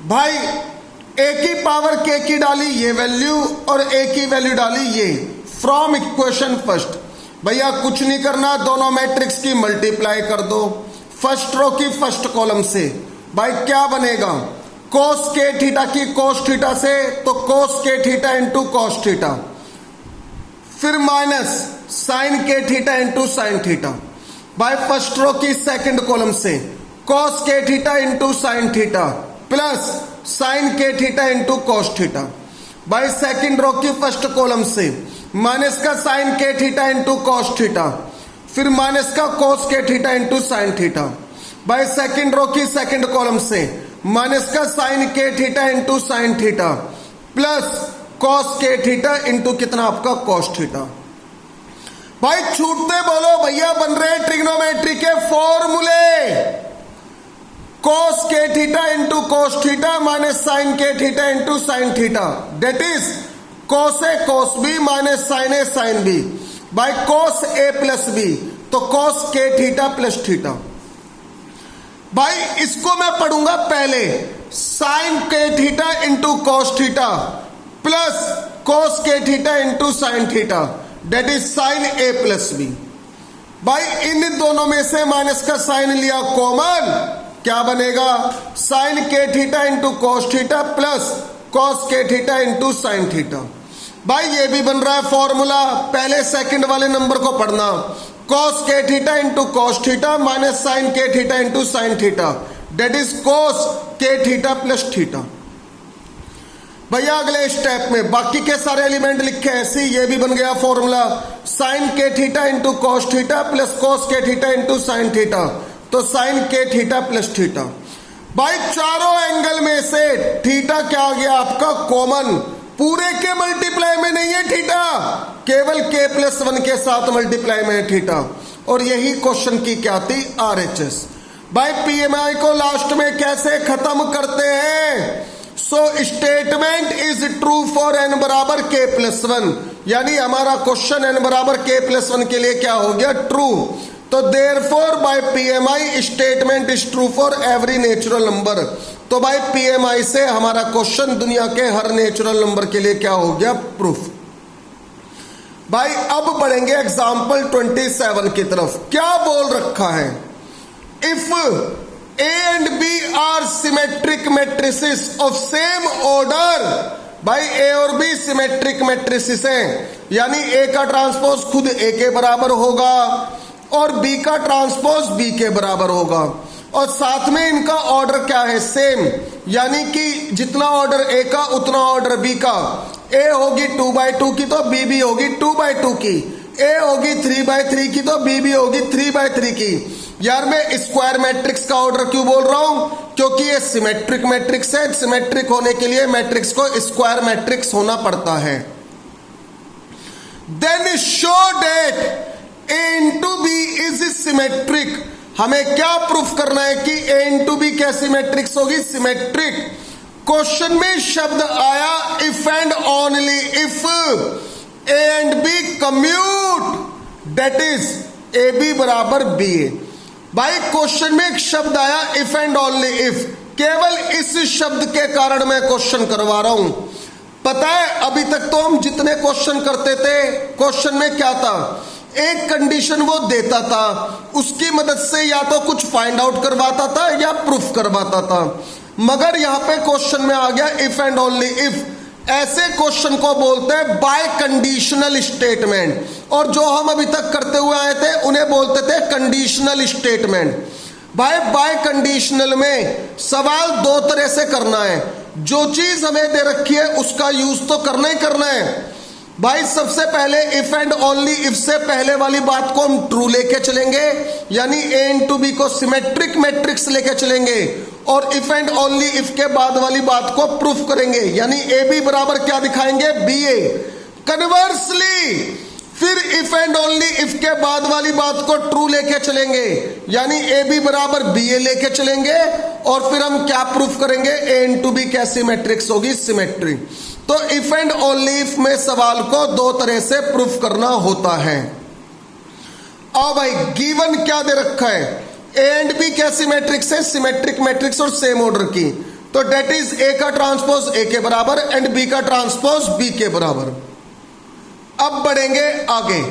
भाई ए की पावर के की डाली ये वैल्यू और ए की वैल्यू डाली ये, फ्रॉम इक्वेशन फर्स्ट। भैया कुछ नहीं करना, दोनों मैट्रिक्स की मल्टीप्लाई कर दो फर्स्ट रो की फर्स्ट कॉलम से। भाई क्या बनेगा, कोस के थीटा की कोस थीटा से तो कोस के थीटा इंटू कोस थीटा, फिर minus sin k theta into sin theta. भाई फर्स्ट रो की सेकंड कॉलम से कोस के theta into sin theta plus sign k theta into cos theta. भाई सेकंड रो की फर्स्ट कॉलम से माइनस का sign k theta into cos theta, फिर minus का कोस के थीटा इंटू साइन थीटा। भाई सेकंड रो की सेकंड कॉलम से माइनस का sign k theta into sin theta plus cos k theta into कितना आपका कॉस थीटा। भाई छूटते बोलो भैया, बन रहे ट्रिग्नोमेट्री के फॉर्मूले, cos k theta into cos theta minus sin k theta into sin theta, that is cos A cos B minus sin A sin B. By cos A plus B तो cos k theta plus theta. भाई इसको मैं पढ़ूंगा पहले, sin k theta into cos theta plus cos k theta into sin theta, that is sin A plus B. भाई इन दोनों में से माइनस का साइन लिया कॉमन, क्या बनेगा, sign k theta into cos theta plus cos k theta into sin theta. भाई ये भी बन रहा है फॉर्मूला, पहले सेकंड वाले नंबर को पढ़ना, cos k theta into cos theta minus sin k theta into sin theta, that is cos k theta plus theta. भैया अगले स्टेप में बाकी के सारे एलिमेंट लिखे ऐसे, ये भी बन गया formula, sign k theta into cos theta plus cos k theta into sin theta, तो sign k theta plus theta. भाई चारों एंगल में से थीटा क्या आ गया आपका कॉमन, पूरे के मल्टीप्लाई में नहीं है थीटा, केवल के प्लस वन के साथ मल्टीप्लाई में है थीटा। और यही क्वेश्चन की क्या थी, RHS। भाई पीएमआई को लास्ट में कैसे खत्म करते हैं, so statement is true for n बराबर k प्लस वन, यानी हमारा क्वेश्चन n बराबर k प्लस वन के लिए क्या हो गया, ट्रू। तो therefore by PMI statement is true for every natural number. तो बाय पीएमआई से हमारा क्वेश्चन दुनिया के हर नेचुरल नंबर के लिए क्या हो गया, प्रूफ। भाई अब बढ़ेंगे एग्जांपल 27 की तरफ, क्या बोल रखा है, if A and B are symmetric matrices of same order। भाई A और B सिमेट्रिक मैट्रिसेस हैं, यानी A का ट्रांसपोज खुद A के बराबर होगा और B का ट्रांसपोज B के बराबर होगा, और साथ में इनका ऑर्डर क्या है, सेम, यानी कि जितना ऑर्डर A का उतना ऑर्डर B का। A होगी 2/2 की तो B भी होगी 2/2 की, A होगी 3/3 की तो B भी होगी 3/3 की। यार मैं स्क्वायर मैट्रिक्स का ऑर्डर क्यों बोल रहा हूं, क्योंकि ये सिमेट्रिक मैट्रिक्स है, सिमेट्रिक होने के लिए मैट्रिक्स को स्क्वायर मैट्रिक्स होना पड़ता है। Then show that A into B is symmetric. हमें क्या प्रूफ करना है कि A इंटू बी कैसी मैट्रिक्स होगी, सिमेट्रिक। क्वेश्चन में शब्द आया if and only if A and B commute, that is A B बराबर बी ए। भाई क्वेश्चन में एक शब्द आया इफ एंड ओनली इफ, केवल इस शब्द के कारण मैं क्वेश्चन करवा रहा हूं। पता है अभी तक तो हम जितने क्वेश्चन करते थे, क्वेश्चन में क्या था, एक कंडीशन वो देता था, उसकी मदद से या तो कुछ फाइंड आउट करवाता था या प्रूफ करवाता था। मगर यहां पे क्वेश्चन में आ गया इफ एंड ओनली इफ, ऐसे क्वेश्चन को बोलते हैं बाय कंडीशनल स्टेटमेंट, और जो हम अभी तक करते हुए आए थे उन्हें बोलते थे कंडीशनल स्टेटमेंट। बाय कंडीशनल में सवाल दो तरह से करना है, जो चीज हमें दे रखी है उसका यूज तो करना ही करना है। भाई सबसे पहले इफ एंड ओनली इफ से पहले वाली बात को हम ट्रू लेके चलेंगे, यानी A इंटू बी को सिमेट्रिक मैट्रिक्स लेके चलेंगे, और इफ एंड ओनली इफ के बाद वाली बात को प्रूफ करेंगे, यानी ए बी बराबर क्या दिखाएंगे, बी ए। कन्वर्सली फिर इफ एंड ओनली इफ के बाद वाली बात को ट्रू लेके चलेंगे, यानी ए बी बराबर बी ए लेके चलेंगे, और फिर हम क्या प्रूफ करेंगे, A इंटू बी कैसी मैट्रिक्स होगी, सिमेट्रिक। तो इफ एंड ओनली इफ में सवाल को दो तरह से प्रूफ करना होता है। अब भाई गिवन क्या दे रखा है, ए एंड बी कैसी मैट्रिक्स है, सिमेट्रिक मैट्रिक्स और सेम ऑर्डर की। तो डेट इज ए का ट्रांसपोज ए के बराबर एंड बी का ट्रांसपोज बी के बराबर। अब बढ़ेंगे आगे।